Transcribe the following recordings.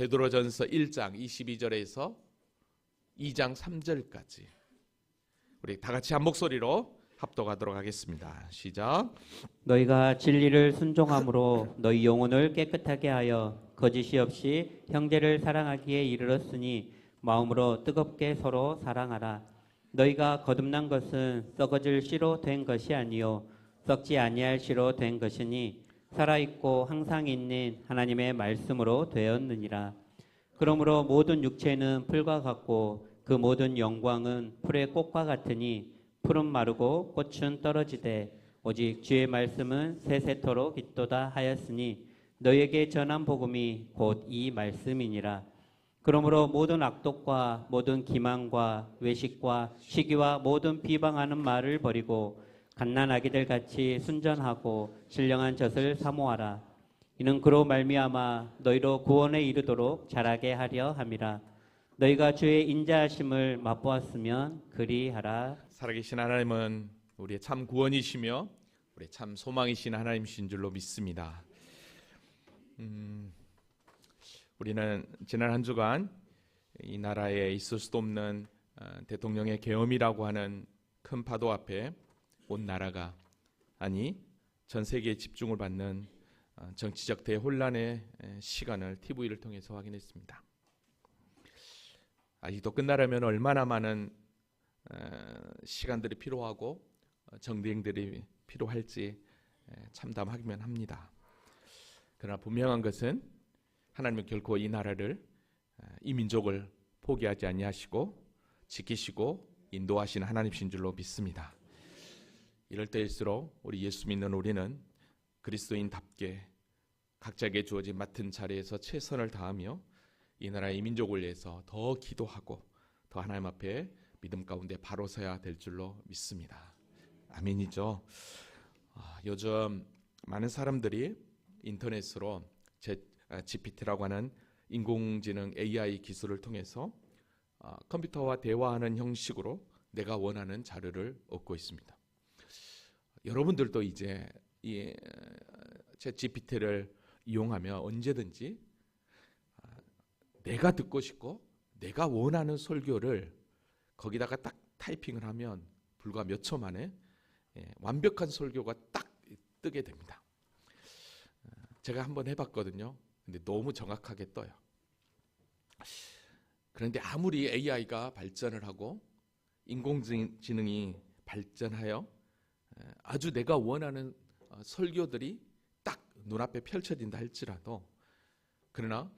베드로전서 1장 22절에서 2장 3절까지 우리 다 같이 한 목소리로 합독하도록 하겠습니다. 시작. 너희가 진리를 순종함으로 너희 영혼을 깨끗하게 하여 거짓이 없이 형제를 사랑하기에 이르렀으니 마음으로 뜨겁게 서로 사랑하라. 너희가 거듭난 것은 썩어질 씨로 된 것이 아니요 썩지 아니할 씨로 된 것이니 살아있고 항상 있는 하나님의 말씀으로 되었느니라. 그러므로 모든 육체는 풀과 같고 그 모든 영광은 풀의 꽃과 같으니 풀은 마르고 꽃은 떨어지되 오직 주의 말씀은 세세토록 있도다 하였으니 너희에게 전한 복음이 곧 이 말씀이니라. 그러므로 모든 악독과 모든 기만과 외식과 시기와 모든 비방하는 말을 버리고 갓난아기들 같이 순전하고 신령한 젖을 사모하라. 이는 그로 말미암아 너희로 구원에 이르도록 자라게 하려 함이라. 너희가 주의 인자하심을 맛보았으면 그리하라. 살아계신 하나님은 우리의 참 구원이시며 우리의 참 소망이신 하나님이신 줄로 믿습니다. 우리는 지난 한 주간 이 나라에 있을 수도 없는 대통령의 계엄이라고 하는 큰 파도 앞에 온 나라가, 아니 전 세계의 집중을 받는 정치적 대혼란의 시간을 TV를 통해서 확인했습니다. 아직도 끝나려면 얼마나 많은 시간들이 필요하고 정대행들이 필요할지 참담하기만 합니다. 그러나 분명한 것은 하나님은 결코 이 나라를, 이 민족을 포기하지 아니하시고 지키시고 인도하시는 하나님이신 줄로 믿습니다. 이럴 때일수록 우리 예수 믿는 우리는 그리스도인답게 각자에게 주어진 맡은 자리에서 최선을 다하며 이 나라의 이 민족을 위해서 더 기도하고 더 하나님 앞에 믿음 가운데 바로 서야 될 줄로 믿습니다. 아멘이죠. 요즘 많은 사람들이 인터넷으로 GPT라고 하는 인공지능 AI 기술을 통해서 컴퓨터와 대화하는 형식으로 내가 원하는 자료를 얻고 있습니다. 여러분들도 이제 이 GPT를 이용하며 언제든지 내가 듣고 싶고 내가 원하는 설교를 거기다가 딱 타이핑을 하면 불과 몇 초 만에 완벽한 설교가 딱 뜨게 됩니다. 제가 한번 해봤거든요. 근데 너무 정확하게 떠요. 그런데 아무리 AI가 발전을 하고 인공지능이 발전하여 아주 내가 원하는 설교들이 딱 눈앞에 펼쳐진다 할지라도, 그러나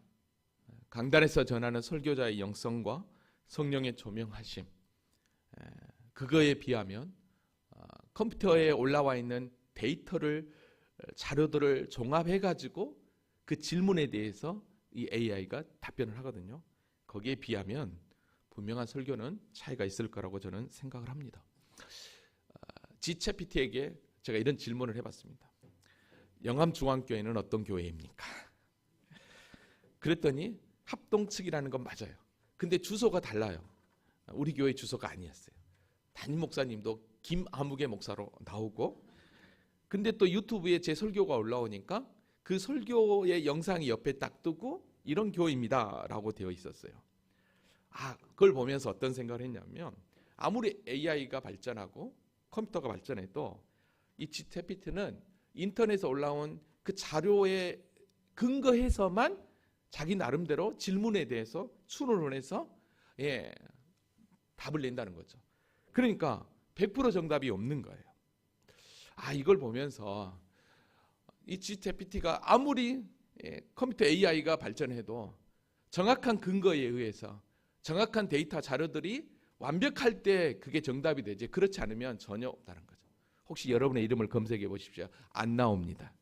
강단에서 전하는 설교자의 영성과 성령의 조명하심, 그거에 비하면 컴퓨터에 올라와 있는 데이터를, 자료들을 종합해가지고 그 질문에 대해서 이 AI가 답변을 하거든요. 거기에 비하면 분명한 설교는 차이가 있을 거라고 저는 생각을 합니다. GPT에게 제가 이런 질문을 해봤습니다. 영암중앙교회는 어떤 교회입니까? 그랬더니 합동측이라는 건 맞아요. 근데 주소가 달라요. 우리 교회 주소가 아니었어요. 담임 목사님도 김아무개 목사로 나오고, 근데 또 유튜브에 제 설교가 올라오니까 그 설교의 영상이 옆에 딱 뜨고 이런 교회입니다 라고 되어 있었어요. 그걸 보면서 어떤 생각을 했냐면, 아무리 AI가 발전하고 컴퓨터가 발전해도 이 GPT는 인터넷에 올라온 그 자료에 근거해서만 자기 나름대로 질문에 대해서 추론을 해서 답을 낸다는 거죠. 그러니까 100% 정답이 없는 거예요. 이걸 보면서 이 GPT가 아무리 컴퓨터 AI가 발전해도 정확한 근거에 의해서 정확한 데이터 자료들이 완벽할 때 그게 정답이 되지, 그렇지 않으면 전혀 없다는 거죠. 혹시 여러분의 이름을 검색해 보십시오. 안 나옵니다.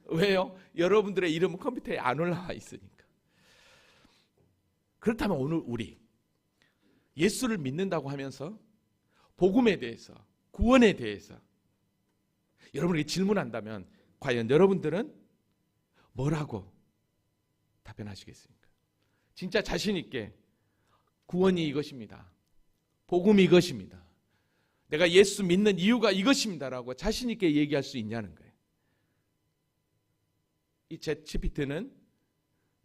왜요? 여러분들의 이름은 컴퓨터에 안 올라와 있으니까. 그렇다면 오늘 우리 예수를 믿는다고 하면서 복음에 대해서, 구원에 대해서 여러분에게 질문한다면 과연 여러분들은 뭐라고 답변하시겠습니까? 진짜 자신 있게 구원이 이것입니다, 복음이 이것입니다, 내가 예수 믿는 이유가 이것입니다라고 자신 있게 얘기할 수 있냐는 거예요. 이 GPT는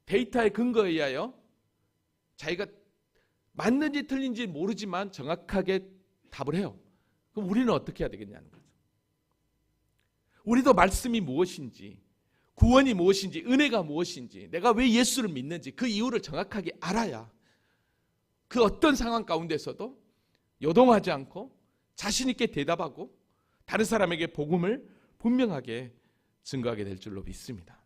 데이터의 근거에 의하여 자기가 맞는지 틀린지 모르지만 정확하게 답을 해요. 그럼 우리는 어떻게 해야 되겠냐는 거죠. 우리도 말씀이 무엇인지, 구원이 무엇인지, 은혜가 무엇인지, 내가 왜 예수를 믿는지 그 이유를 정확하게 알아야 그 어떤 상황 가운데서도 요동하지 않고 자신 있게 대답하고 다른 사람에게 복음을 분명하게 증거하게 될 줄로 믿습니다.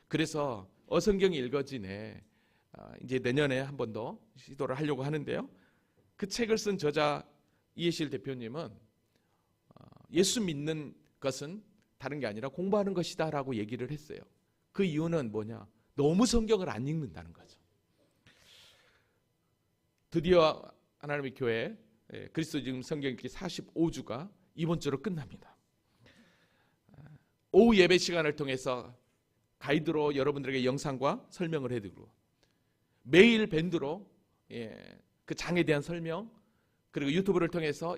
그래서 어성경이 읽어지네 이제 내년에 한 번 더 시도를 하려고 하는데요. 그 책을 쓴 저자 이해실 대표님은 예수 믿는 것은 다른 게 아니라 공부하는 것이다 라고 얘기를 했어요. 그 이유는 뭐냐? 너무 성경을 안 읽는다는 거죠. 드디어 하나님의 교회 그리스도 지금 성경 읽기 45주가 이번 주로 끝납니다. 오후 예배 시간을 통해서 가이드로 여러분들에게 영상과 설명을 해드리고 매일 밴드로 그 장에 대한 설명 그리고 유튜브를 통해서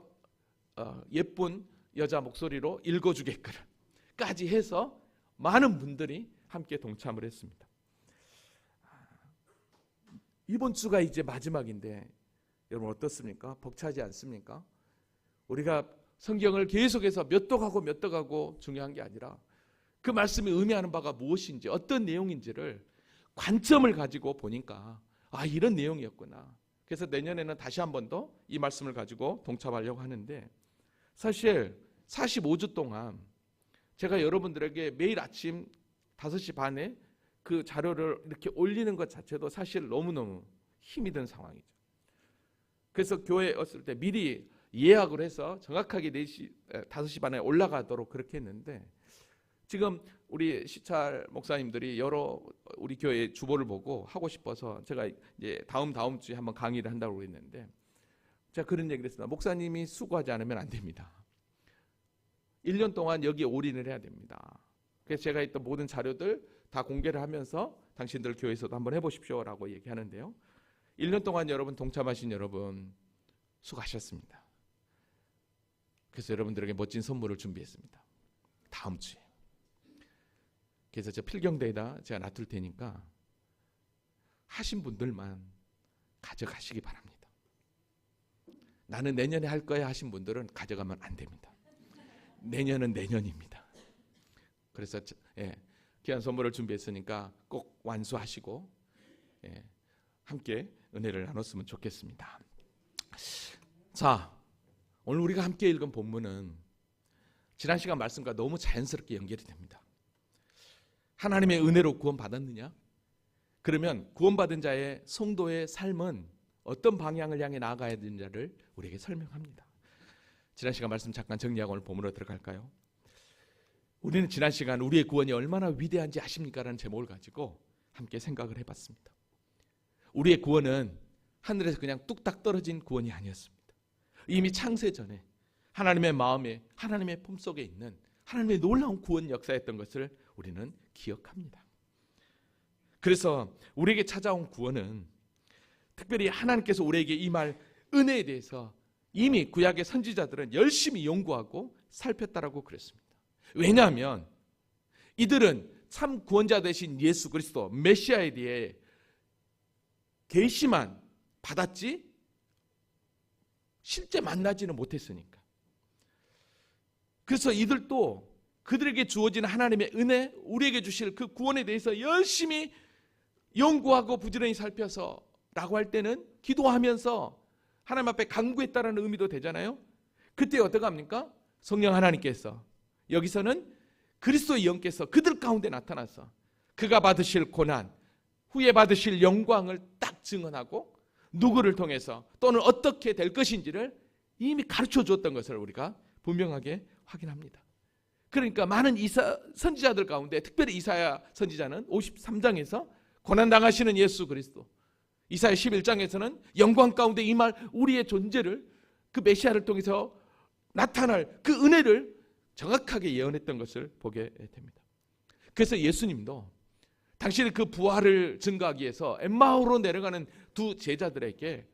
예쁜 여자 목소리로 읽어주게까지 해서 많은 분들이 함께 동참을 했습니다. 이번 주가 이제 마지막인데 여러분 어떻습니까? 벅차지 않습니까? 우리가 성경을 계속해서 몇 도 가고 중요한 게 아니라 그 말씀이 의미하는 바가 무엇인지 어떤 내용인지를 관점을 가지고 보니까 이런 내용이었구나. 그래서 내년에는 다시 한 번 더 이 말씀을 가지고 동참하려고 하는데 사실 45주 동안 제가 여러분들에게 매일 아침 5시 반에 그 자료를 이렇게 올리는 것 자체도 사실 너무너무 힘이 든 상황이죠. 그래서 교회에 왔을 때 미리 예약을 해서 정확하게 5시 반에 올라가도록 그렇게 했는데 지금 우리 시찰 목사님들이 여러 우리 교회 주보를 보고 하고 싶어서 제가 이제 다음 주에 한번 강의를 한다고 했는데 제가 그런 얘기를 했습니다. 목사님이 수고하지 않으면 안 됩니다. 1년 동안 여기에 올인을 해야 됩니다. 그래서 제가 있던 모든 자료들 다 공개를 하면서 당신들 교회에서도 한번 해보십시오라고 얘기하는데요. 1년 동안 여러분 동참하신 여러분 수고하셨습니다. 그래서 여러분들에게 멋진 선물을 준비했습니다. 다음 주에. 그래서 저 필경대에다 제가 놔둘 테니까 하신 분들만 가져가시기 바랍니다. 나는 내년에 할 거야 하신 분들은 가져가면 안 됩니다. 내년은 내년입니다. 그래서 귀한 선물을 준비했으니까 꼭 완수하시고 함께 은혜를 나눴으면 좋겠습니다. 자, 오늘 우리가 함께 읽은 본문은 지난 시간 말씀과 너무 자연스럽게 연결이 됩니다. 하나님의 은혜로 구원받았느냐? 그러면 구원받은 자의 성도의 삶은 어떤 방향을 향해 나아가야 되는지를 우리에게 설명합니다. 지난 시간 말씀 잠깐 정리하고 오늘 본문으로 들어갈까요? 우리는 지난 시간 우리의 구원이 얼마나 위대한지 아십니까? 라는 제목을 가지고 함께 생각을 해봤습니다. 우리의 구원은 하늘에서 그냥 뚝딱 떨어진 구원이 아니었습니다. 이미 창세 전에 하나님의 마음에 하나님의 품속에 있는 하나님의 놀라운 구원 역사였던 것을 우리는 기억합니다. 그래서 우리에게 찾아온 구원은 특별히 하나님께서 우리에게 임할 은혜에 대해서 이미 구약의 선지자들은 열심히 연구하고 살폈다라고 그랬습니다. 왜냐하면 이들은 참 구원자 되신 예수 그리스도 메시아에 대해 계시만 받았지 실제 만나지는 못했으니까. 그래서 이들도 그들에게 주어진 하나님의 은혜, 우리에게 주실 그 구원에 대해서 열심히 연구하고 부지런히 살펴서 라고 할 때는 기도하면서 하나님 앞에 간구했다라는 의미도 되잖아요. 그때 어떻게 합니까? 성령 하나님께서 여기서는 그리스도의 영께서 그들 가운데 나타나서 그가 받으실 고난, 후에 받으실 영광을 딱 증언하고 누구를 통해서 또는 어떻게 될 것인지를 이미 가르쳐 주었던 것을 우리가 분명하게 확인합니다. 그러니까 많은 선지자들 가운데 특별히 이사야 선지자는 53장에서 고난당하시는 예수 그리스도, 이사야 11장에서는 영광 가운데 임할 우리의 존재를 그 메시아를 통해서 나타날 그 은혜를 정확하게 예언했던 것을 보게 됩니다. 그래서 예수님도 당신의 그 부활을 증거하기 위해서 엠마오로 내려가는 두 제자들에게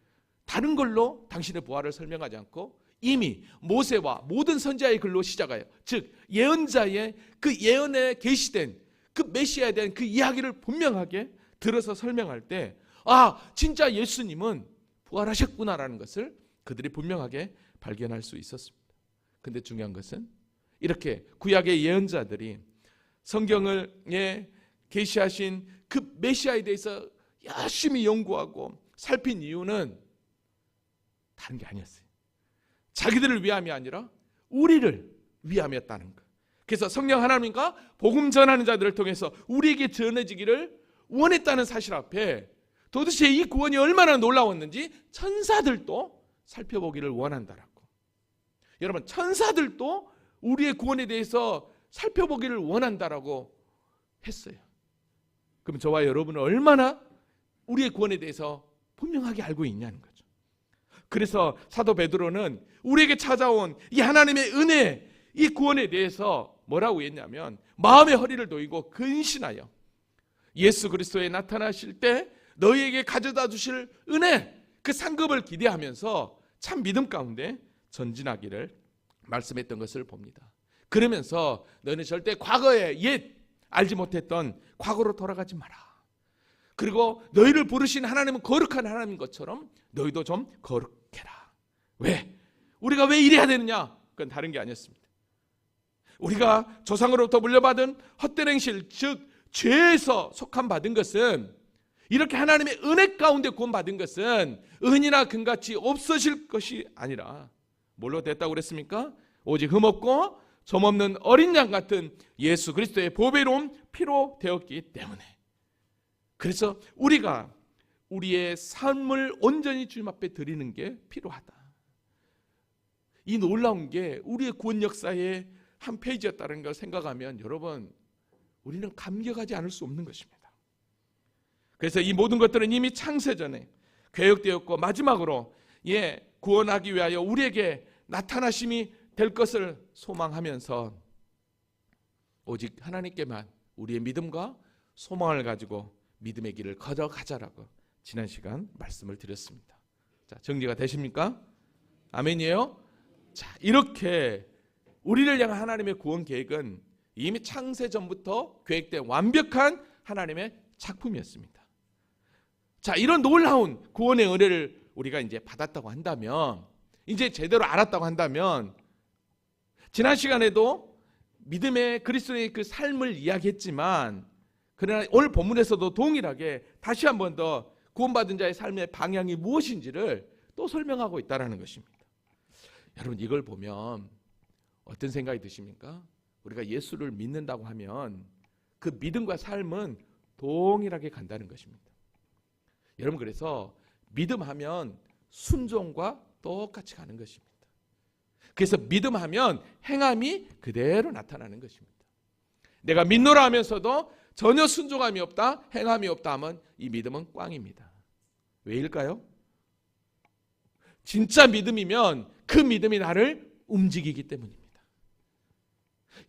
다른 걸로 당신의 부활을 설명하지 않고 이미 모세와 모든 선지자의 글로 시작하여 즉 예언자의 그 예언에 계시된 그 메시아에 대한 그 이야기를 분명하게 들어서 설명할 때 진짜 예수님은 부활하셨구나라는 것을 그들이 분명하게 발견할 수 있었습니다. 근데 중요한 것은 이렇게 구약의 예언자들이 성경을 계시하신 그 메시아에 대해서 열심히 연구하고 살핀 이유는 다른 게 아니었어요. 자기들을 위함이 아니라 우리를 위함이었다는 것. 그래서 성령 하나님과 복음 전하는 자들을 통해서 우리에게 전해지기를 원했다는 사실 앞에 도대체 이 구원이 얼마나 놀라웠는지 천사들도 살펴보기를 원한다라고. 여러분, 천사들도 우리의 구원에 대해서 살펴보기를 원한다라고 했어요. 그럼 저와 여러분은 얼마나 우리의 구원에 대해서 분명하게 알고 있냐는 거죠. 그래서 사도 베드로는 우리에게 찾아온 이 하나님의 은혜, 이 구원에 대해서 뭐라고 했냐면 마음의 허리를 놓이고 근신하여 예수 그리스도에 나타나실 때 너희에게 가져다 주실 은혜, 그 상급을 기대하면서 참 믿음 가운데 전진하기를 말씀했던 것을 봅니다. 그러면서 너희는 절대 과거에 옛 알지 못했던 과거로 돌아가지 마라. 그리고 너희를 부르신 하나님은 거룩한 하나님인 것처럼 너희도 좀 거룩해라. 왜? 우리가 왜 이래야 되느냐? 그건 다른 게 아니었습니다. 우리가 조상으로부터 물려받은 헛된 행실, 즉 죄에서 속한 받은 것은, 이렇게 하나님의 은혜 가운데 구원받은 것은 은이나 금같이 없어질 것이 아니라 뭘로 됐다고 그랬습니까? 오직 흠없고 점없는 어린 양 같은 예수 그리스도의 보배로운 피로 되었기 때문에. 그래서 우리가 우리의 삶을 온전히 주님 앞에 드리는 게 필요하다. 이 놀라운 게 우리의 구원 역사의 한 페이지였다는 걸 생각하면 여러분, 우리는 감격하지 않을 수 없는 것입니다. 그래서 이 모든 것들은 이미 창세전에 계획되었고 마지막으로 구원하기 위하여 우리에게 나타나심이 될 것을 소망하면서 오직 하나님께만 우리의 믿음과 소망을 가지고 믿음의 길을 걸어가자라고 지난 시간 말씀을 드렸습니다. 자, 정리가 되십니까? 아멘이에요? 자, 이렇게 우리를 향한 하나님의 구원 계획은 이미 창세 전부터 계획된 완벽한 하나님의 작품이었습니다. 자, 이런 놀라운 구원의 은혜를 우리가 이제 받았다고 한다면, 이제 제대로 알았다고 한다면, 지난 시간에도 믿음의 그리스도의 그 삶을 이야기했지만, 그러나 오늘 본문에서도 동일하게 다시 한 번 더 구원받은 자의 삶의 방향이 무엇인지를 또 설명하고 있다는 것입니다. 여러분, 이걸 보면 어떤 생각이 드십니까? 우리가 예수를 믿는다고 하면 그 믿음과 삶은 동일하게 간다는 것입니다. 여러분, 그래서 믿음하면 순종과 똑같이 가는 것입니다. 그래서 믿음하면 행함이 그대로 나타나는 것입니다. 내가 믿노라 하면서도 전혀 순종함이 없다, 행함이 없다 하면 이 믿음은 꽝입니다. 왜일까요? 진짜 믿음이면 그 믿음이 나를 움직이기 때문입니다.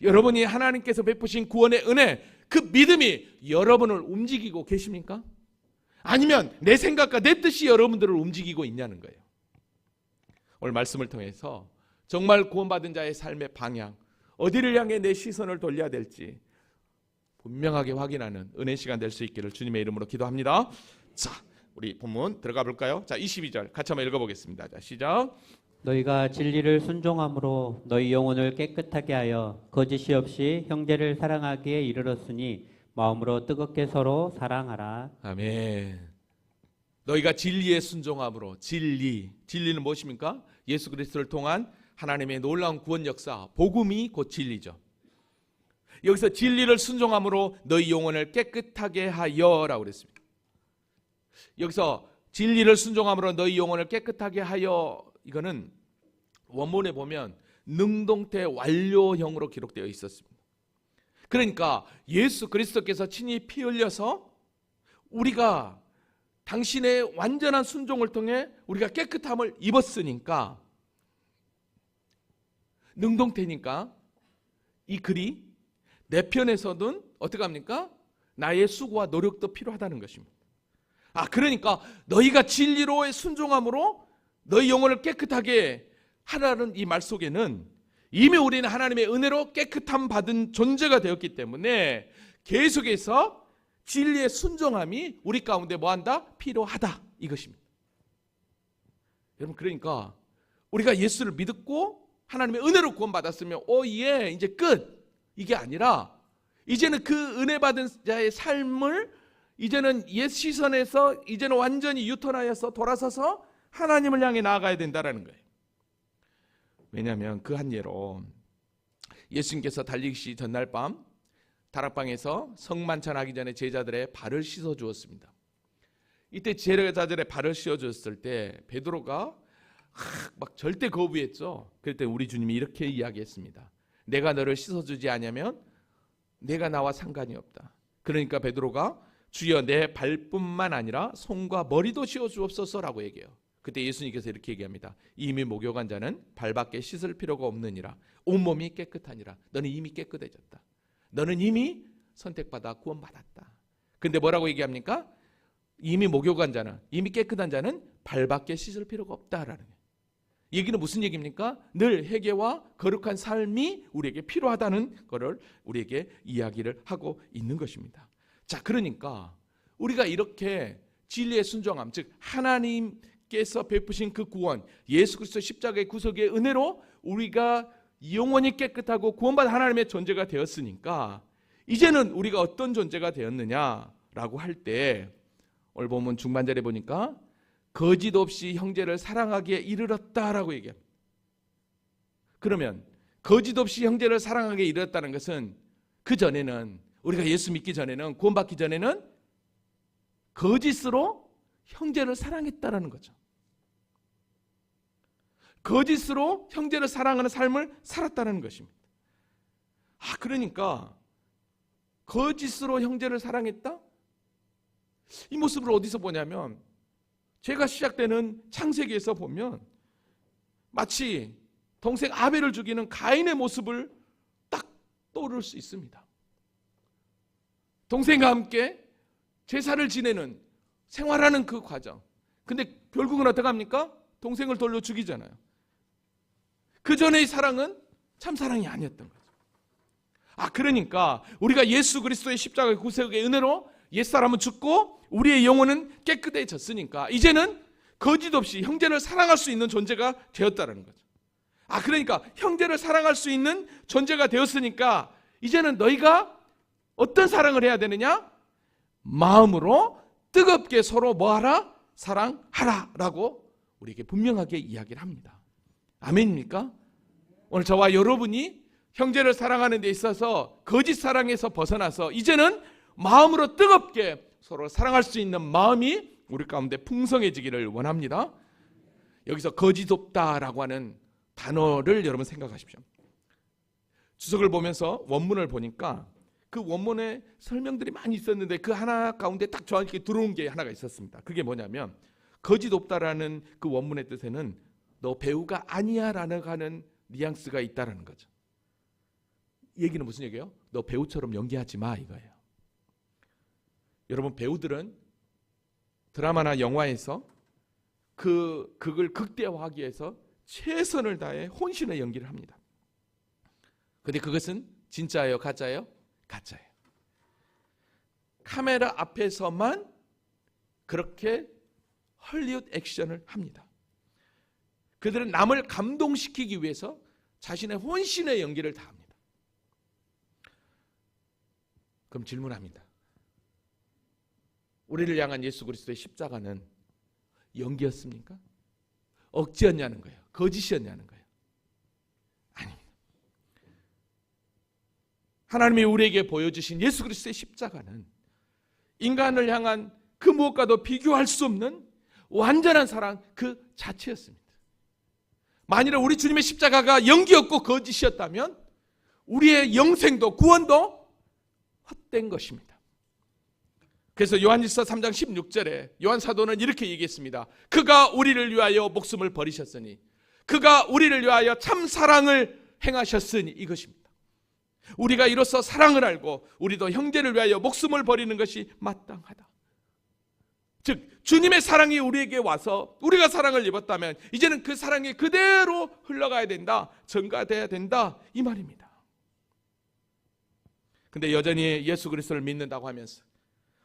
여러분이 하나님께서 베푸신 구원의 은혜, 그 믿음이 여러분을 움직이고 계십니까? 아니면 내 생각과 내 뜻이 여러분들을 움직이고 있냐는 거예요. 오늘 말씀을 통해서 정말 구원받은 자의 삶의 방향, 어디를 향해 내 시선을 돌려야 될지 분명하게 확인하는 은혜 시간 될 수 있기를 주님의 이름으로 기도합니다. 자, 우리 본문 들어가 볼까요? 자, 22절 같이 한번 읽어보겠습니다. 자, 시작. 너희가 진리를 순종함으로 너희 영혼을 깨끗하게 하여 거짓이 없이 형제를 사랑하기에 이르렀으니 마음으로 뜨겁게 서로 사랑하라. 아멘. 너희가 진리에 순종함으로, 진리는 무엇입니까? 예수 그리스도를 통한 하나님의 놀라운 구원 역사, 복음이 곧 진리죠. 여기서 진리를 순종함으로 너희 영혼을 깨끗하게 하여라고 그랬습니다. 여기서 진리를 순종함으로 너희 영혼을 깨끗하게 하여, 이거는 원문에 보면 능동태 완료형으로 기록되어 있었습니다. 그러니까 예수 그리스도께서 친히 피 흘려서 우리가 당신의 완전한 순종을 통해 우리가 깨끗함을 입었으니까, 능동태니까 이 글이 내 편에서는 어떻게 합니까? 나의 수고와 노력도 필요하다는 것입니다. 그러니까 너희가 진리로의 순종함으로 너희 영혼을 깨끗하게 하라는 이 말 속에는 이미 우리는 하나님의 은혜로 깨끗함 받은 존재가 되었기 때문에 계속해서 진리의 순종함이 우리 가운데 뭐한다? 필요하다. 이것입니다. 여러분, 그러니까 우리가 예수를 믿고 하나님의 은혜로 구원받았으면 예, 이제 끝. 이게 아니라 이제는 그 은혜 받은 자의 삶을 이제는 옛 시선에서 이제는 완전히 유턴하여서 돌아서서 하나님을 향해 나아가야 된다라는 거예요. 왜냐하면 그 한 예로 예수님께서 달리시 전날 밤 다락방에서 성만찬하기 전에 제자들의 발을 씻어 주었습니다. 이때 제자들의 발을 씻어 주었을 때 베드로가 막 절대 거부했죠. 그럴 때 우리 주님이 이렇게 이야기했습니다. 내가 너를 씻어 주지 않으면 내가 나와 상관이 없다. 그러니까 베드로가 주여 내 발뿐만 아니라 손과 머리도 씻어 주옵소서라고 얘기해요. 그때 예수님께서 이렇게 얘기합니다. 이미 목욕한 자는 발밖에 씻을 필요가 없느니라. 온몸이 깨끗하니라. 너는 이미 깨끗해졌다. 너는 이미 선택받아 구원받았다. 근데 뭐라고 얘기합니까? 이미 목욕한 자는, 이미 깨끗한 자는 발밖에 씻을 필요가 없다라는 거예요. 얘기는 무슨 얘기입니까? 늘 회개와 거룩한 삶이 우리에게 필요하다는 것을 우리에게 이야기를 하고 있는 것입니다. 자, 그러니까 우리가 이렇게 진리의 순종함, 즉 하나님께서 베푸신 그 구원, 예수 그리스도 십자가의 구속의 은혜로 우리가 영원히 깨끗하고 구원받은 하나님의 존재가 되었으니까 이제는 우리가 어떤 존재가 되었느냐라고 할 때 오늘 보면 중반절에 보니까 거짓 없이 형제를 사랑하기에 이르렀다라고 얘기합니다. 그러면 거짓 없이 형제를 사랑하기에 이르렀다는 것은 그 전에는 우리가 예수 믿기 전에는 구원받기 전에는 거짓으로 형제를 사랑했다라는 거죠. 거짓으로 형제를 사랑하는 삶을 살았다는 것입니다. 그러니까 거짓으로 형제를 사랑했다? 이 모습을 어디서 보냐면 죄가 시작되는 창세기에서 보면 마치 동생 아벨을 죽이는 가인의 모습을 딱 떠오를 수 있습니다. 동생과 함께 제사를 지내는 생활하는 그 과정. 근데 결국은 어떻게 합니까? 동생을 돌려 죽이잖아요. 그 전의 사랑은 참 사랑이 아니었던 거죠. 그러니까 우리가 예수 그리스도의 십자가의 구속의 은혜로 옛사람은 죽고 우리의 영혼은 깨끗해졌으니까 이제는 거짓 없이 형제를 사랑할 수 있는 존재가 되었다는 거죠. 그러니까 형제를 사랑할 수 있는 존재가 되었으니까 이제는 너희가 어떤 사랑을 해야 되느냐? 마음으로 뜨겁게 서로 뭐하라? 사랑하라 라고 우리에게 분명하게 이야기를 합니다. 아멘입니까? 오늘 저와 여러분이 형제를 사랑하는 데 있어서 거짓 사랑에서 벗어나서 이제는 마음으로 뜨겁게 서로 사랑할 수 있는 마음이 우리 가운데 풍성해지기를 원합니다. 여기서 거짓 없다라고 하는 단어를 여러분 생각하십시오. 주석을 보면서 원문을 보니까 그 원문에 설명들이 많이 있었는데 그 하나 가운데 딱 저한테 들어온 게 하나가 있었습니다. 그게 뭐냐면 거짓 없다라는 그 원문의 뜻에는 너 배우가 아니야 라는 하는 뉘앙스가 있다라는 거죠. 얘기는 무슨 얘기예요? 너 배우처럼 연기하지 마 이거예요. 여러분 배우들은 드라마나 영화에서 그걸 극대화하기 위해서 최선을 다해 혼신의 연기를 합니다. 근데 그것은 진짜예요? 가짜예요? 가짜예요. 카메라 앞에서만 그렇게 헐리우드 액션을 합니다. 그들은 남을 감동시키기 위해서 자신의 혼신의 연기를 다합니다. 그럼 질문합니다. 우리를 향한 예수 그리스도의 십자가는 연기였습니까? 억지였냐는 거예요. 거짓이었냐는 거예요. 아닙니다. 하나님이 우리에게 보여주신 예수 그리스도의 십자가는 인간을 향한 그 무엇과도 비교할 수 없는 완전한 사랑 그 자체였습니다. 만일 우리 주님의 십자가가 연기였고 거짓이었다면 우리의 영생도 구원도 헛된 것입니다. 그래서 요한일서 3장 16절에 요한 사도는 이렇게 얘기했습니다. 그가 우리를 위하여 목숨을 버리셨으니 그가 우리를 위하여 참 사랑을 행하셨으니 이것입니다. 우리가 이로써 사랑을 알고 우리도 형제를 위하여 목숨을 버리는 것이 마땅하다. 즉 주님의 사랑이 우리에게 와서 우리가 사랑을 입었다면 이제는 그 사랑이 그대로 흘러가야 된다. 전가돼야 된다. 이 말입니다. 근데 여전히 예수 그리스도를 믿는다고 하면서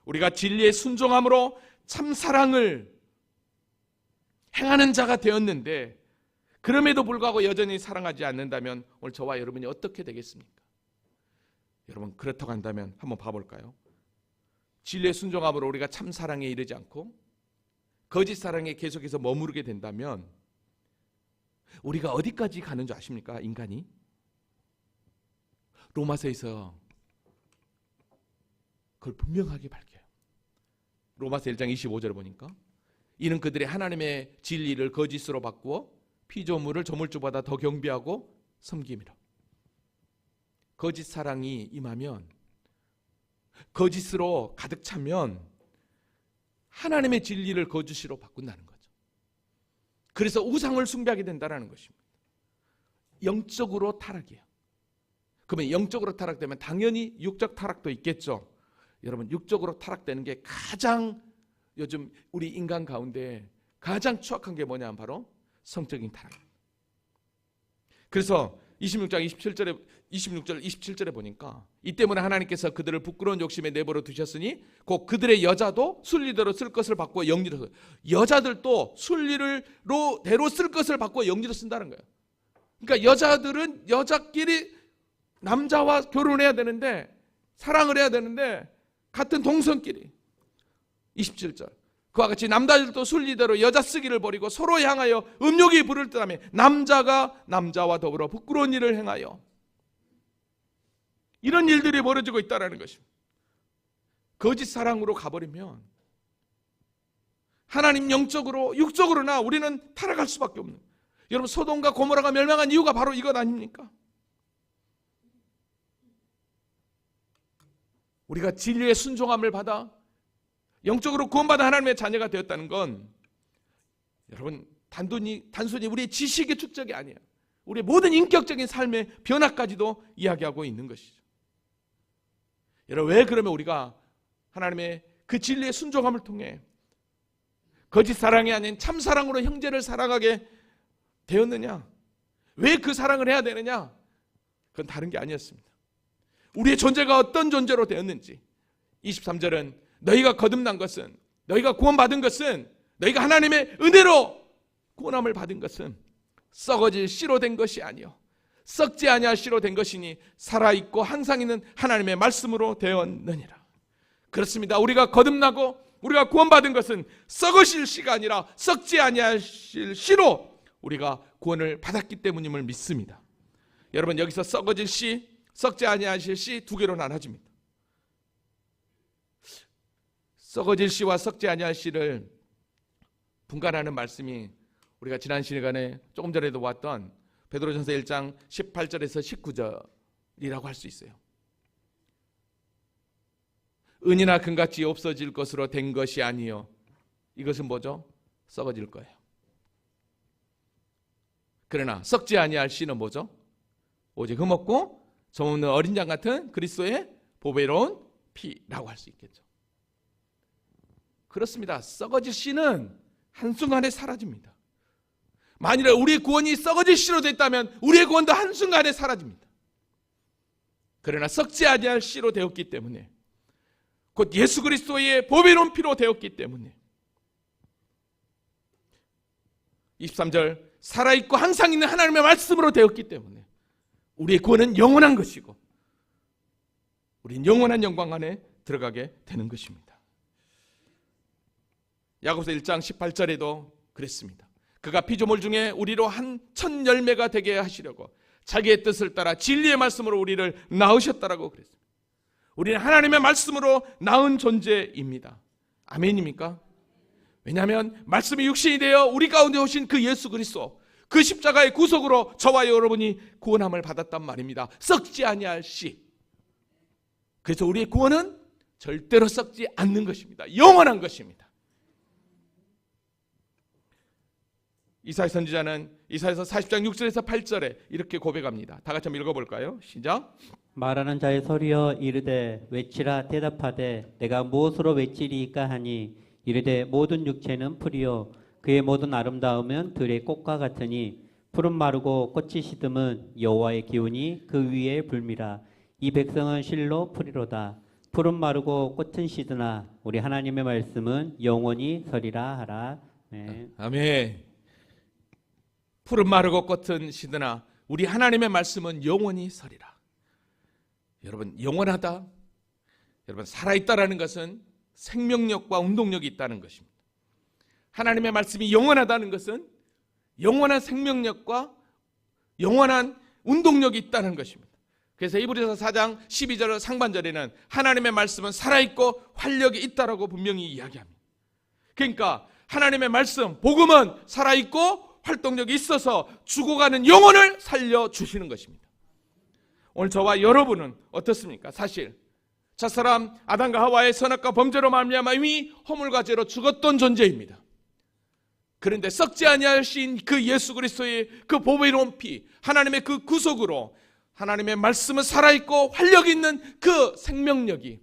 우리가 진리에 순종함으로 참 사랑을 행하는 자가 되었는데 그럼에도 불구하고 여전히 사랑하지 않는다면 오늘 저와 여러분이 어떻게 되겠습니까? 여러분 그렇다고 한다면 한번 봐볼까요? 진리에 순종함으로 우리가 참 사랑에 이르지 않고 거짓 사랑에 계속해서 머무르게 된다면 우리가 어디까지 가는 줄 아십니까? 인간이 로마서에서 그걸 분명하게 밝혀요. 로마서 1장 25절에 보니까 이는 그들의 하나님의 진리를 거짓으로 바꾸어 피조물을 조물주보다 더 경배하고 섬김이라. 거짓 사랑이 임하면, 거짓으로 가득 차면 하나님의 진리를 거짓으로 바꾼다는 거죠. 그래서 우상을 숭배하게 된다는 것입니다. 영적으로 타락이에요. 그러면 영적으로 타락되면 당연히 육적 타락도 있겠죠. 여러분 육적으로 타락되는 게 가장 요즘 우리 인간 가운데 가장 추악한 게 뭐냐면 바로 성적인 타락입니다. 그래서 26장 27절에 26절 27절에 보니까 이 때문에 하나님께서 그들을 부끄러운 욕심에 내버려 두셨으니 곧 그들의 여자도 순리대로 쓸 것을 바꾸어 영리로, 여자들도 순리대로 쓸 것을 바꾸어 영리로 쓴다는 거예요. 그러니까 여자들은 여자끼리 남자와 결혼을 해야 되는데, 사랑을 해야 되는데 같은 동성끼리. 27절 그와 같이 남자들도 순리대로 여자 쓰기를 버리고 서로 향하여 음욕이 부를 듯하며 남자가 남자와 더불어 부끄러운 일을 행하여, 이런 일들이 벌어지고 있다는 것입니다. 거짓 사랑으로 가버리면 하나님 영적으로 육적으로나 우리는 타락할 수밖에 없는, 여러분 소돔과 고모라가 멸망한 이유가 바로 이것 아닙니까? 우리가 진리의 순종함을 받아 영적으로 구원받은 하나님의 자녀가 되었다는 건 여러분 단순히 우리의 지식의 축적이 아니에요. 우리의 모든 인격적인 삶의 변화까지도 이야기하고 있는 것이죠. 여러분 왜 그러면 우리가 하나님의 그 진리의 순종함을 통해 거짓 사랑이 아닌 참 사랑으로 형제를 사랑하게 되었느냐? 왜 그 사랑을 해야 되느냐? 그건 다른 게 아니었습니다. 우리의 존재가 어떤 존재로 되었는지, 23절은 너희가 거듭난 것은, 너희가 구원받은 것은, 너희가 하나님의 은혜로 구원함을 받은 것은 썩어질 씨로 된 것이 아니요 썩지 아니할 씨로 된 것이니 살아있고 항상 있는 하나님의 말씀으로 되었느니라. 그렇습니다. 우리가 거듭나고 우리가 구원받은 것은 썩으실 씨가 아니라 썩지 아니할 씨로 우리가 구원을 받았기 때문임을 믿습니다. 여러분 여기서 썩어질 씨, 썩지 아니하실 씨 두 개로 나눠집니다. 썩어질 씨와 썩지 아니할 씨를 분간하는 말씀이 우리가 지난 시간에 조금 전에도 봤던 베드로전서 1장 18절에서 19절이라고 할 수 있어요. 은이나 금같이 없어질 것으로 된 것이 아니요 이것은 뭐죠? 썩어질 거예요. 그러나 썩지 아니할 씨는 뭐죠? 오직 흠없고 점없는 어린 양 같은 그리스도의 보배로운 피라고 할 수 있겠죠. 그렇습니다. 썩어질 씨는 한순간에 사라집니다. 만일에 우리의 구원이 썩어질 씨로 됐다면 우리의 구원도 한순간에 사라집니다. 그러나 썩지 아니할 씨로 되었기 때문에, 곧 예수 그리스도의 보배로운 피로 되었기 때문에, 23절 살아있고 항상 있는 하나님의 말씀으로 되었기 때문에 우리의 구원은 영원한 것이고 우리는 영원한 영광 안에 들어가게 되는 것입니다. 야고보서 1장 18절에도 그랬습니다. 그가 피조물 중에 우리로 한 첫 열매가 되게 하시려고 자기의 뜻을 따라 진리의 말씀으로 우리를 낳으셨다라고 그랬습니다. 우리는 하나님의 말씀으로 낳은 존재입니다. 아멘입니까? 왜냐하면 말씀이 육신이 되어 우리 가운데 오신 그 예수 그리스도, 그 십자가의 구속으로 저와 여러분이 구원함을 받았단 말입니다. 썩지 아니할 씨. 그래서 우리의 구원은 절대로 썩지 않는 것입니다. 영원한 것입니다. 이사야 선지자는 이사야서 40장 6절에서 8절에 이렇게 고백합니다. 다 같이 한번 읽어볼까요? 시작. 말하는 자의 소리여 이르되 외치라 대답하되 내가 무엇으로 외치리이까 하니 이르되 모든 육체는 풀이요 그의 모든 아름다움은 들의 꽃과 같으니 푸른 마르고 꽃이 시듬은 여호와의 기운이 그 위에 불미라. 이 백성은 실로 풀이로다. 푸른 마르고 꽃은 시드나 우리 하나님의 말씀은 영원히 서리라 하라. 네. 아멘. 푸른 마르고 꽃은 시드나 우리 하나님의 말씀은 영원히 서리라. 여러분, 영원하다, 여러분, 살아있다라는 것은 생명력과 운동력이 있다는 것입니다. 하나님의 말씀이 영원하다는 것은 영원한 생명력과 영원한 운동력이 있다는 것입니다. 그래서 히브리서 4장 12절 상반절에는 하나님의 말씀은 살아있고 활력이 있다라고 분명히 이야기합니다. 그러니까 하나님의 말씀, 복음은 살아있고 활동력이 있어서 죽어가는 영혼을 살려주시는 것입니다. 오늘 저와 여러분은 어떻습니까? 사실 첫사람 아담과 하와의 선악과 범죄로 말미암아 이미 허물과 죄로 죽었던 존재입니다. 그런데 썩지 아니하신 그 예수 그리스도의 그 보배로운 피, 하나님의 그 구속으로 하나님의 말씀은 살아있고 활력 있는 그 생명력이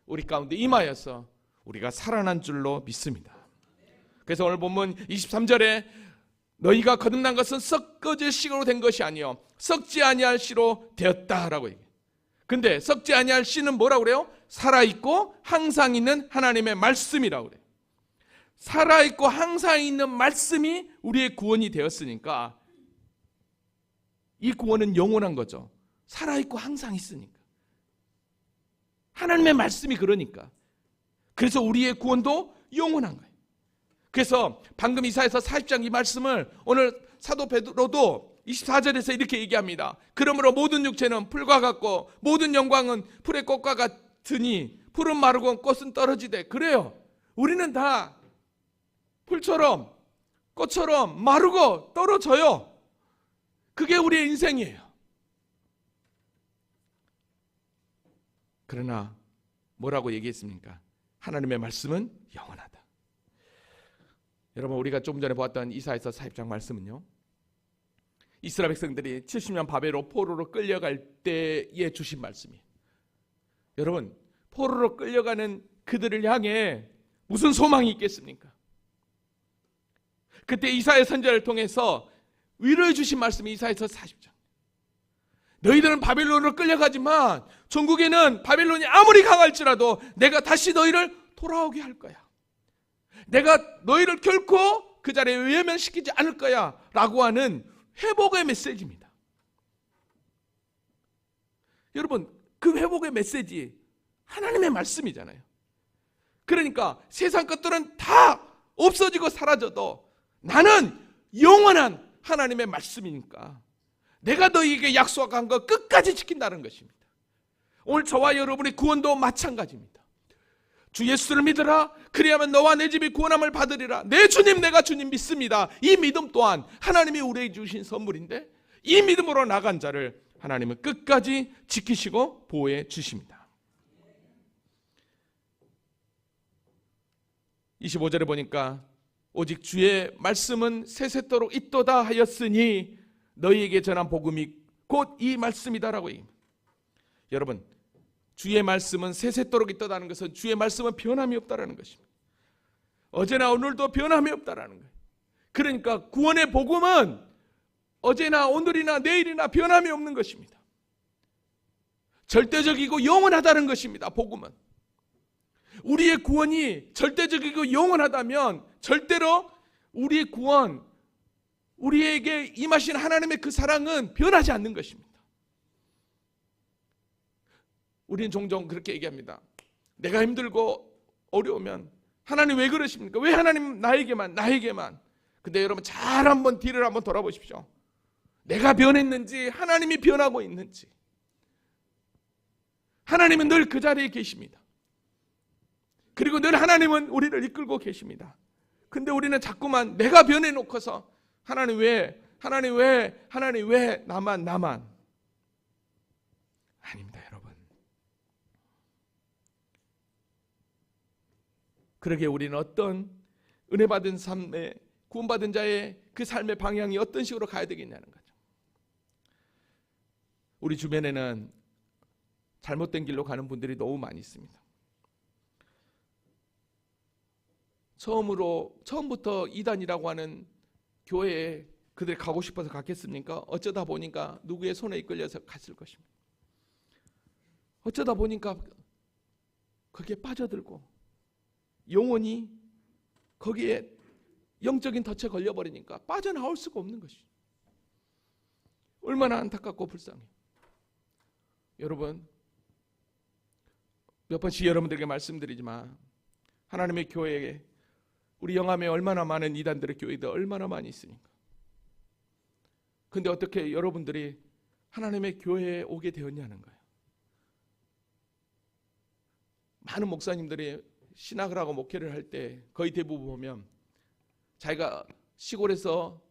우리 가운데 임하여서 우리가 살아난 줄로 믿습니다. 그래서 오늘 본문 23절에 너희가 거듭난 것은 썩어질 씨로 된 것이 아니요 썩지 아니할 씨로 되었다라고 얘기해요. 근데 썩지 아니할 씨는 뭐라고 그래요? 살아있고 항상 있는 하나님의 말씀이라고 그래요. 살아있고 항상 있는 말씀이 우리의 구원이 되었으니까 이 구원은 영원한 거죠. 살아있고 항상 있으니까. 하나님의 말씀이 그러니까. 그래서 우리의 구원도 영원한 거예요. 그래서 방금 이사야서 40장 이 말씀을 오늘 사도 베드로도 24절에서 이렇게 얘기합니다. 그러므로 모든 육체는 풀과 같고 모든 영광은 풀의 꽃과 같으니 풀은 마르고 꽃은 떨어지되. 그래요. 우리는 다 풀처럼 꽃처럼 마르고 떨어져요. 그게 우리의 인생이에요. 그러나 뭐라고 얘기했습니까? 하나님의 말씀은 영원하다. 여러분, 우리가 조금 전에 보았던 이사야서 40장 말씀은요, 이스라엘 백성들이 70년 바벨로 포로로 끌려갈 때에 주신 말씀이에요. 여러분, 포로로 끌려가는 그들을 향해 무슨 소망이 있겠습니까? 그때 이사야 선지자를 통해서 위로해 주신 말씀이 이사야서 40장. 너희들은 바벨론으로 끌려가지만 전국에는 바벨론이 아무리 강할지라도 내가 다시 너희를 돌아오게 할 거야. 내가 너희를 결코 그 자리에 외면시키지 않을 거야 라고 하는 회복의 메시지입니다. 여러분, 그 회복의 메시지 하나님의 말씀이잖아요. 그러니까 세상 것들은 다 없어지고 사라져도 나는 영원한 하나님의 말씀이니까 내가 너희에게 약속한 거 끝까지 지킨다는 것입니다. 오늘 저와 여러분의 구원도 마찬가지입니다. 주 예수를 믿으라. 그리하면 너와 내 집이 구원함을 받으리라. 내 주님, 내가 주님 믿습니다. 이 믿음 또한 하나님이 우리에게 주신 선물인데 이 믿음으로 나간 자를 하나님은 끝까지 지키시고 보호해 주십니다. 25절에 보니까 오직 주의 말씀은 세세토록 있도다 하였으니 너희에게 전한 복음이 곧 이 말씀이다라고 얘기합니다. 여러분, 주의 말씀은 세세토록 있다는 것은 주의 말씀은 변함이 없다라는 것입니다. 어제나 오늘도 변함이 없다라는 거예요. 그러니까 구원의 복음은 어제나 오늘이나 내일이나 변함이 없는 것입니다. 절대적이고 영원하다는 것입니다. 복음은. 우리의 구원이 절대적이고 영원하다면 절대로 우리의 구원, 우리에게 임하신 하나님의 그 사랑은 변하지 않는 것입니다. 우리는 종종 그렇게 얘기합니다. 내가 힘들고 어려우면 하나님 왜 그러십니까? 왜 하나님 나에게만. 근데 여러분 잘 한번 뒤를 한번 돌아보십시오. 내가 변했는지 하나님이 변하고 있는지. 하나님은 늘 그 자리에 계십니다. 그리고 늘 하나님은 우리를 이끌고 계십니다. 근데 우리는 자꾸만 내가 변해놓고서 하나님 왜 나만 아닙니다, 여러분. 그러게 우리는 어떤 은혜 받은 삶에 구원받은 자의 그 삶의 방향이 어떤 식으로 가야 되겠냐는 거죠. 우리 주변에는 잘못된 길로 가는 분들이 너무 많이 있습니다. 처음부터 이단이라고 하는 교회에 그들이 가고 싶어서 갔겠습니까? 어쩌다 보니까 누구의 손에 이끌려서 갔을 것입니다. 어쩌다 보니까 거기에 빠져들고 영혼이 거기에 영적인 덫에 걸려버리니까 빠져나올 수가 없는 것이죠. 얼마나 안타깝고 불쌍해요. 여러분, 몇 번씩 여러분들에게 말씀드리지만 하나님의 교회에 우리 영암에 얼마나 많은 이단들의 교회들 얼마나 많이 있으니까. 근데 어떻게 여러분들이 하나님의 교회에 오게 되었냐는 거예요. 많은 목사님들이 신학을 하고 목회를 할 때 거의 대부분 보면 자기가 시골에서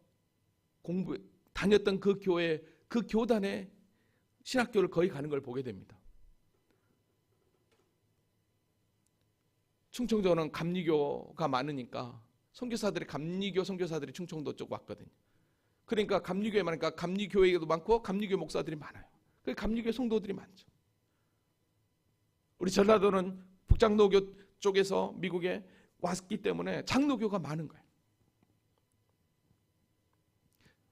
다녔던 그 교회, 그 교단에 신학교를 거의 가는 걸 보게 됩니다. 충청도는 감리교가 많으니까 선교사들이 감리교 선교사들이 충청도 쪽 왔거든요. 그러니까 감리교에 많으니까 감리교회도 많고 감리교 목사들이 많아요. 그 감리교 성도들이 많죠. 우리 전라도는 북장로교 쪽에서 미국에 왔기 때문에 장로교가 많은 거예요.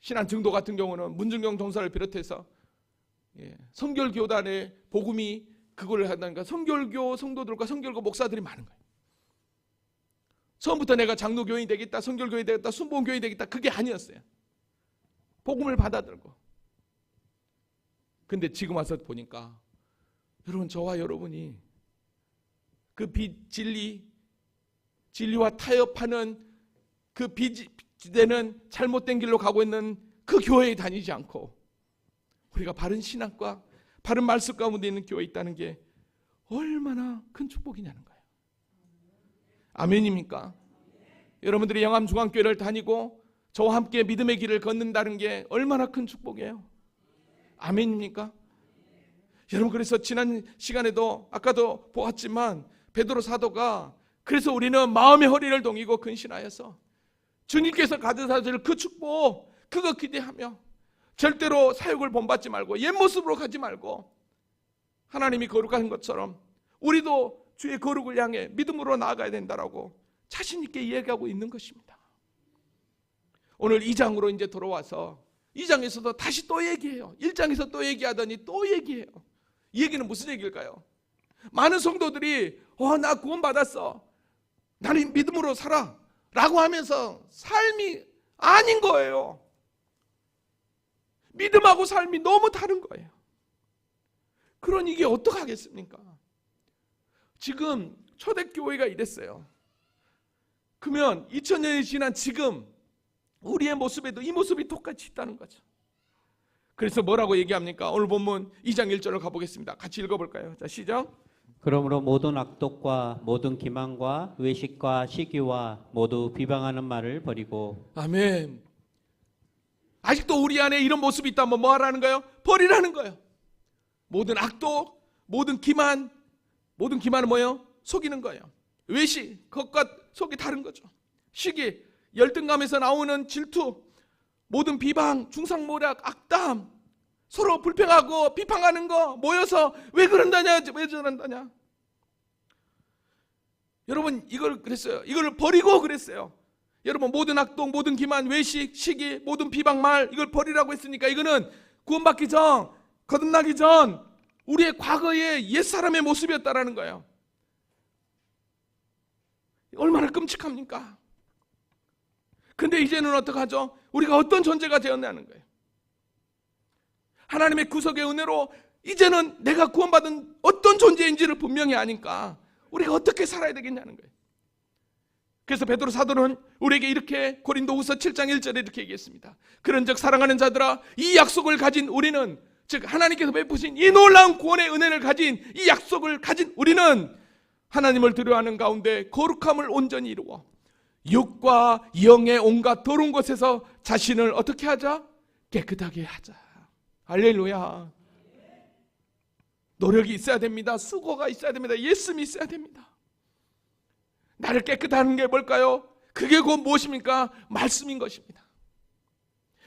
신안증도 같은 경우는 문중경 전사를 비롯해서 성결교단의 복음이 그걸 한다니까 성결교 성도들과 성결교 목사들이 많은 거예요. 처음부터 내가 장로교인이 되겠다, 성결교인이 되겠다, 순복음교인이 되겠다, 그게 아니었어요. 복음을 받아들고. 근데 지금 와서 보니까 여러분, 저와 여러분이 그 진리와 타협하는 그 비지대는 잘못된 길로 가고 있는 그 교회에 다니지 않고 우리가 바른 신학과 바른 말씀 가운데 있는 교회에 있다는 게 얼마나 큰 축복이냐는 거예요. 아멘입니까? 여러분들이 영암중앙교회를 다니고 저와 함께 믿음의 길을 걷는다는 게 얼마나 큰 축복이에요. 아멘입니까? 여러분, 그래서 지난 시간에도 아까도 보았지만 베드로 사도가 그래서 우리는 마음의 허리를 동이고 근신하여서 주님께서 가져다줄 그 축복 그거 기대하며 절대로 사역을 본받지 말고 옛 모습으로 가지 말고 하나님이 거룩한 것처럼 우리도 주의 거룩을 향해 믿음으로 나아가야 된다라고 자신 있게 이야기하고 있는 것입니다. 오늘 2장으로 이제 돌아와서 2장에서도 다시 또 얘기해요. 1장에서 또 얘기하더니 또 얘기해요. 이 얘기는 무슨 얘기일까요? 많은 성도들이 나 구원받았어, 나는 믿음으로 살아 라고 하면서 삶이 아닌 거예요. 믿음하고 삶이 너무 다른 거예요. 그러니 이게 어떡하겠습니까? 지금 초대교회가 이랬어요. 그러면 2000년이 지난 지금 우리의 모습에도 이 모습이 똑같이 있다는 거죠. 그래서 뭐라고 얘기합니까? 오늘 본문 2장 1절을 가보겠습니다. 같이 읽어볼까요? 자, 시작. 그러므로 모든 악독과 모든 기만과 외식과 시기와 모두 비방하는 말을 버리고. 아멘. 아직도 우리 안에 이런 모습이 있다면 뭐 하라는 거예요? 버리라는 거예요. 모든 악독, 모든 기만은 뭐예요? 속이는 거예요. 외식, 그것과 속이 다른 거죠. 시기, 열등감에서 나오는 질투, 모든 비방, 중상모략, 악담, 서로 불평하고 비판하는 거 모여서 왜 그런다냐, 왜 저런다냐. 여러분, 이걸 그랬어요. 이걸 버리고 그랬어요. 여러분, 모든 악독, 모든 기만, 외식, 시기, 모든 비방 말, 이걸 버리라고 했으니까 이거는 구원받기 전, 거듭나기 전 우리의 과거의 옛사람의 모습이었다라는 거예요. 얼마나 끔찍합니까? 근데 이제는 어떡하죠? 우리가 어떤 존재가 되었냐는 거예요. 하나님의 구속의 은혜로 이제는 내가 구원받은 어떤 존재인지를 분명히 아니까 우리가 어떻게 살아야 되겠냐는 거예요. 그래서 베드로 사도는 우리에게 이렇게 고린도후서 7장 1절에 이렇게 얘기했습니다. 그런즉 사랑하는 자들아, 이 약속을 가진 우리는, 즉 하나님께서 베푸신 이 놀라운 구원의 은혜를 가진 이 약속을 가진 우리는 하나님을 두려워하는 가운데 거룩함을 온전히 이루어 육과 영의 온갖 더러운 것에서 자신을 어떻게 하자? 깨끗하게 하자. 할렐루야. 노력이 있어야 됩니다. 수고가 있어야 됩니다. 예씀이 있어야 됩니다. 나를 깨끗하는 게 뭘까요? 그게 곧 무엇입니까? 말씀인 것입니다.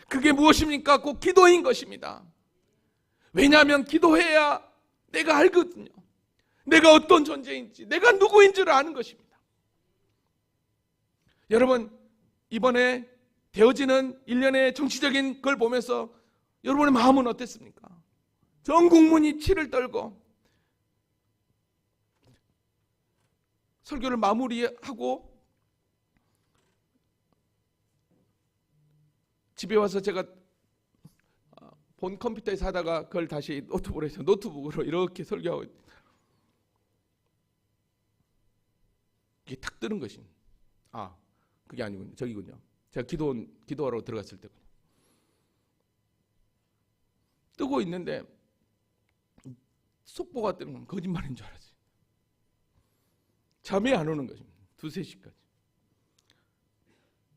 그게 무엇입니까? 곧 기도인 것입니다. 왜냐하면 기도해야 내가 알거든요. 내가 어떤 존재인지, 내가 누구인지를 아는 것입니다. 여러분, 이번에 되어지는 일련의 정치적인 걸 보면서 여러분의 마음은 어땠습니까? 전 국민이 치를 떨고 설교를 마무리하고 집에 와서 제가 본 컴퓨터에서 하다가 그걸 다시 노트북으로 이렇게 설교하고 이게 탁 뜨는 것입니다. 아, 그게 아니군요. 저기군요. 제가 기도하러 들어갔을 때군요. 뜨고 있는데 속보가 뜨는 건 거짓말인 줄 알았어요. 잠이 안 오는 것입니다. 2, 3시까지.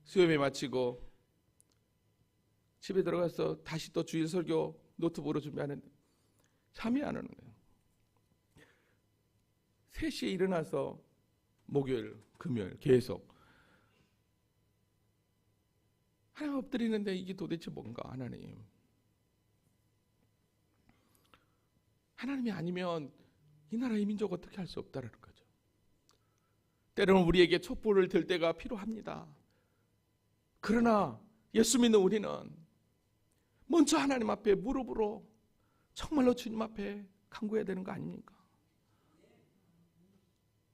수요예배 마치고 집에 들어가서 다시 또 주일 설교 노트북으로 준비하는데 잠이 안 오는 거예요. 3시에 일어나서 목요일, 금요일 계속 하나님 엎드리는데 이게 도대체 뭔가 하나님. 하나님이 아니면 이 나라의 민족 어떻게 할 수 없다라는 거죠. 때로는 우리에게 촛불을 들 때가 필요합니다. 그러나 예수 믿는 우리는 먼저 하나님 앞에 무릎으로 정말로 주님 앞에 간구해야 되는 거 아닙니까?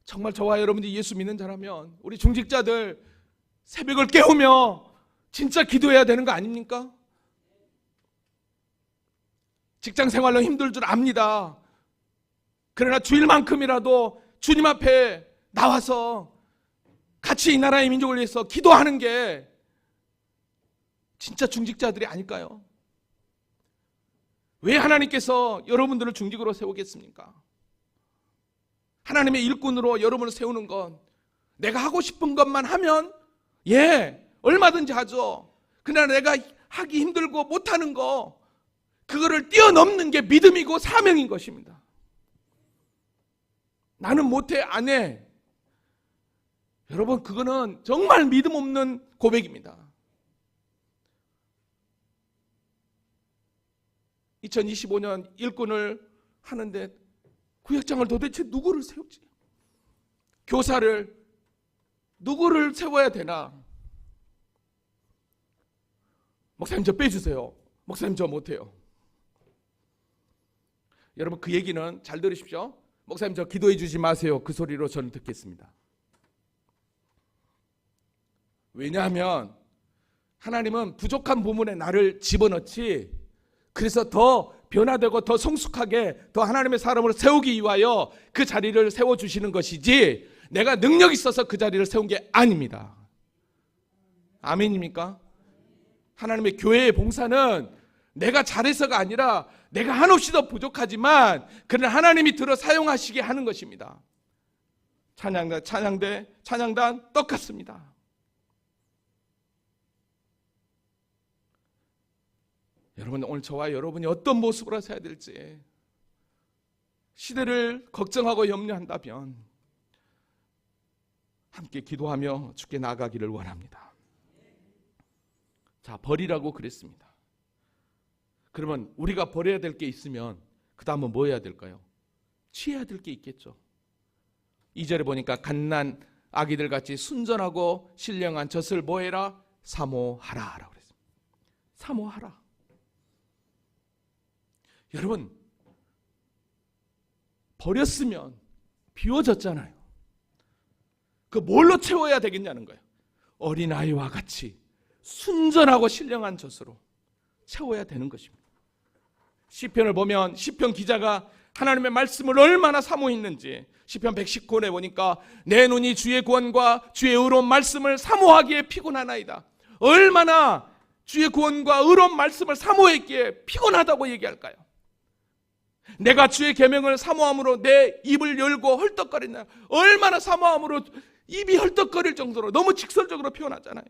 정말 저와 여러분들이 예수 믿는 자라면 우리 중직자들 새벽을 깨우며 진짜 기도해야 되는 거 아닙니까? 직장 생활로 힘들 줄 압니다. 그러나 주일만큼이라도 주님 앞에 나와서 같이 이 나라의 민족을 위해서 기도하는 게 진짜 중직자들이 아닐까요? 왜 하나님께서 여러분들을 중직으로 세우겠습니까? 하나님의 일꾼으로 여러분을 세우는 건 내가 하고 싶은 것만 하면 얼마든지 하죠. 그러나 내가 하기 힘들고 못하는 거 그거를 뛰어넘는 게 믿음이고 사명인 것입니다. 나는 못해, 안 해. 여러분, 그거는 정말 믿음 없는 고백입니다. 2025년 일꾼을 하는데 구역장을 도대체 누구를 세우지? 교사를 누구를 세워야 되나? 목사님 저 빼주세요. 목사님 저 못해요. 여러분 그 얘기는 잘 들으십시오. 목사님 저 기도해 주지 마세요. 그 소리로 저는 듣겠습니다. 왜냐하면 하나님은 부족한 부분에 나를 집어넣지, 그래서 더 변화되고 더 성숙하게 더 하나님의 사람으로 세우기 위하여 그 자리를 세워주시는 것이지 내가 능력 있어서 그 자리를 세운 게 아닙니다. 아멘입니까? 하나님의 교회의 봉사는 내가 잘해서가 아니라 내가 한없이 더 부족하지만 그러나 하나님이 들어 사용하시게 하는 것입니다. 찬양단 똑같습니다. 여러분 오늘 저와 여러분이 어떤 모습으로 살아야 될지 시대를 걱정하고 염려한다면 함께 기도하며 주께 나아가기를 원합니다. 자, 버리라고 그랬습니다. 그러면 우리가 버려야 될 게 있으면 그 다음은 뭐 해야 될까요? 취해야 될 게 있겠죠. 2절에 보니까 갓난 아기들 같이 순전하고 신령한 젖을 뭐 해라? 사모하라 라고 그랬습니다. 사모하라. 여러분 버렸으면 비워졌잖아요. 그 뭘로 채워야 되겠냐는 거예요. 어린아이와 같이 순전하고 신령한 젖으로 채워야 되는 것입니다. 시편을 보면 시편 기자가 하나님의 말씀을 얼마나 사모했는지 시편 119편에 보니까 내 눈이 주의 구원과 주의 의로운 말씀을 사모하기에 피곤하나이다. 얼마나 주의 구원과 의로운 말씀을 사모했기에 피곤하다고 얘기할까요? 내가 주의 계명을 사모함으로 내 입을 열고 헐떡거리나, 얼마나 사모함으로 입이 헐떡거릴 정도로 너무 직설적으로 표현하잖아요.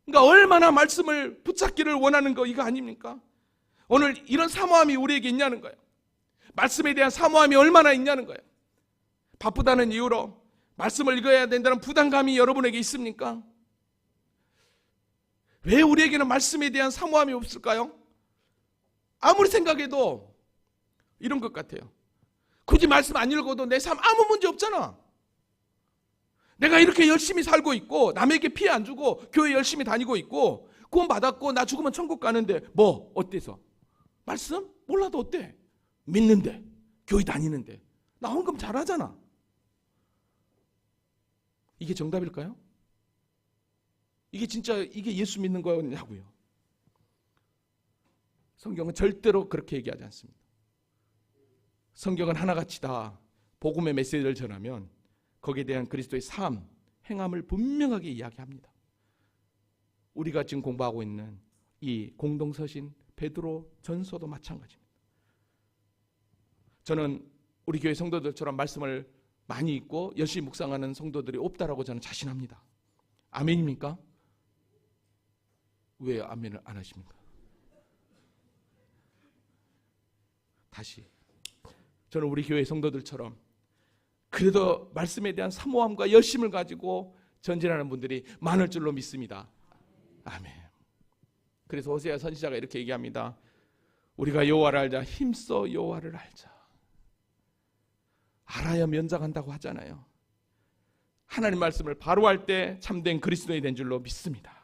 그러니까 얼마나 말씀을 붙잡기를 원하는 거 이거 아닙니까? 오늘 이런 사모함이 우리에게 있냐는 거예요. 말씀에 대한 사모함이 얼마나 있냐는 거예요. 바쁘다는 이유로 말씀을 읽어야 된다는 부담감이 여러분에게 있습니까? 왜 우리에게는 말씀에 대한 사모함이 없을까요? 아무리 생각해도 이런 것 같아요. 굳이 말씀 안 읽어도 내 삶 아무 문제 없잖아. 내가 이렇게 열심히 살고 있고 남에게 피해 안 주고 교회 열심히 다니고 있고 구원 받았고 나 죽으면 천국 가는데 뭐 어때서? 말씀? 몰라도 어때? 믿는데 교회 다니는데 나 헌금 잘하잖아. 이게 정답일까요? 이게 진짜 이게 예수 믿는 거냐고요. 성경은 절대로 그렇게 얘기하지 않습니다. 성경은 하나같이 다 복음의 메시지를 전하면 거기에 대한 그리스도의 삶, 행함을 분명하게 이야기합니다. 우리가 지금 공부하고 있는 이 공동서신 베드로 전서도 마찬가지입니다. 저는 우리 교회 성도들처럼 말씀을 많이 읽고 열심히 묵상하는 성도들이 없다라고 저는 자신합니다. 아멘입니까? 왜 아멘을 안 하십니까? 다시, 저는 우리 교회 성도들처럼 그래도 말씀에 대한 사모함과 열심을 가지고 전진하는 분들이 많을 줄로 믿습니다. 아멘. 그래서 호세아 선지자가 이렇게 얘기합니다. 우리가 여호와를 알자. 힘써 여호와를 알자. 알아야 면장한다고 하잖아요. 하나님 말씀을 바로 할 때 참된 그리스도인이 된 줄로 믿습니다.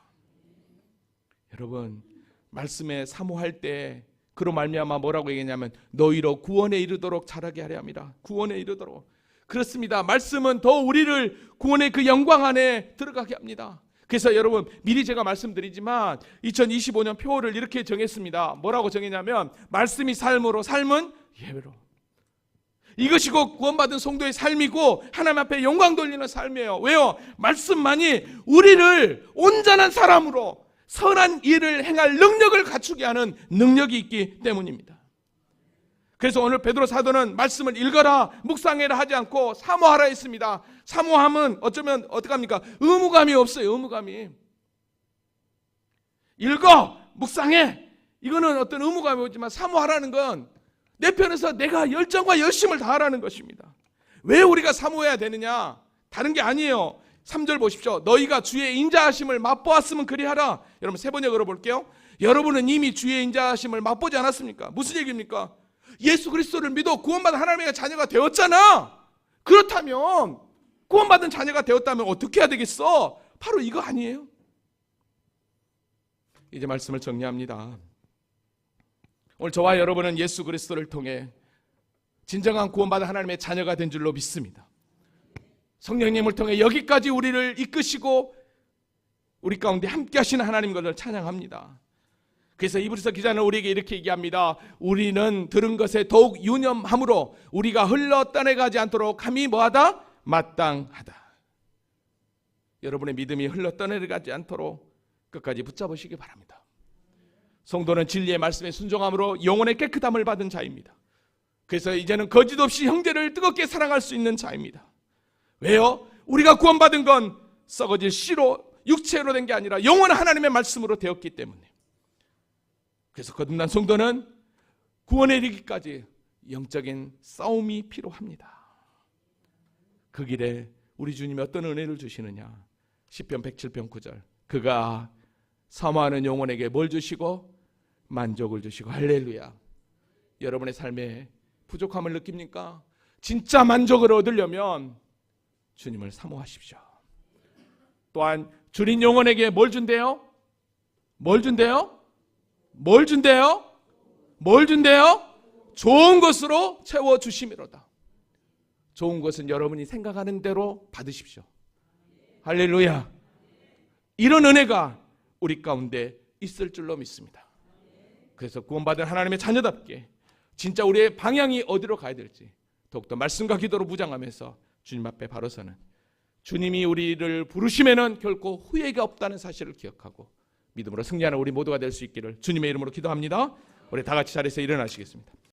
여러분, 말씀에 사모할 때 그로 말미암아 뭐라고 얘기했냐면 너희로 구원에 이르도록 자라게 하려 합니다. 구원에 이르도록. 그렇습니다. 말씀은 더 우리를 구원의 그 영광 안에 들어가게 합니다. 그래서 여러분, 미리 제가 말씀드리지만 2025년 표어를 이렇게 정했습니다. 뭐라고 정했냐면 말씀이 삶으로, 삶은 예배로. 이것이 곧 구원받은 성도의 삶이고 하나님 앞에 영광 돌리는 삶이에요. 왜요? 말씀만이 우리를 온전한 사람으로 선한 일을 행할 능력을 갖추게 하는 능력이 있기 때문입니다. 그래서 오늘 베드로 사도는 말씀을 읽어라, 묵상해라 하지 않고 사모하라 했습니다. 사모함은 어쩌면 어떡합니까? 의무감이 없어요. 의무감이. 읽어, 묵상해. 이거는 어떤 의무감이 없지만 사모하라는 건 내 편에서 내가 열정과 열심을 다하라는 것입니다. 왜 우리가 사모해야 되느냐? 다른 게 아니에요. 3절 보십시오. 너희가 주의 인자하심을 맛보았으면 그리하라. 여러분 세 번역 열어볼게요. 여러분은 이미 주의 인자하심을 맛보지 않았습니까? 무슨 얘기입니까? 예수 그리스도를 믿어 구원받은 하나님의 자녀가 되었잖아. 그렇다면 구원받은 자녀가 되었다면 어떻게 해야 되겠어? 바로 이거 아니에요? 이제 말씀을 정리합니다. 오늘 저와 여러분은 예수 그리스도를 통해 진정한 구원받은 하나님의 자녀가 된 줄로 믿습니다. 성령님을 통해 여기까지 우리를 이끄시고 우리 가운데 함께 하시는 하나님 것을 찬양합니다. 그래서 이브리서 기자는 우리에게 이렇게 얘기합니다. 우리는 들은 것에 더욱 유념함으로 우리가 흘러 떠내가지 않도록 함이 뭐하다? 마땅하다. 여러분의 믿음이 흘러 떠내가지 않도록 끝까지 붙잡으시기 바랍니다. 성도는 진리의 말씀에 순종함으로 영혼의 깨끗함을 받은 자입니다. 그래서 이제는 거짓 없이 형제를 뜨겁게 사랑할 수 있는 자입니다. 왜요? 우리가 구원받은 건 썩어질 씨로 육체로 된 게 아니라 영원한 하나님의 말씀으로 되었기 때문에. 그래서 거듭난 성도는 구원에 이르기까지 영적인 싸움이 필요합니다. 그 길에 우리 주님이 어떤 은혜를 주시느냐? 시편 107편 9절. 그가 사모하는 영혼에게 뭘 주시고? 만족을 주시고. 할렐루야. 여러분의 삶에 부족함을 느낍니까? 진짜 만족을 얻으려면 주님을 사모하십시오. 또한 주린 영혼에게 뭘 준대요? 뭘 준대요? 뭘 준대요? 뭘 준대요? 좋은 것으로 채워주심이로다. 좋은 것은 여러분이 생각하는 대로 받으십시오. 할렐루야. 이런 은혜가 우리 가운데 있을 줄로 믿습니다. 그래서 구원받은 하나님의 자녀답게 진짜 우리의 방향이 어디로 가야 될지 더욱더 말씀과 기도로 무장하면서 주님 앞에 바로 서는, 주님이 우리를 부르시면은 결코 후회가 없다는 사실을 기억하고 믿음으로 승리하는 우리 모두가 될 수 있기를 주님의 이름으로 기도합니다. 우리 다 같이 자리에서 일어나시겠습니다.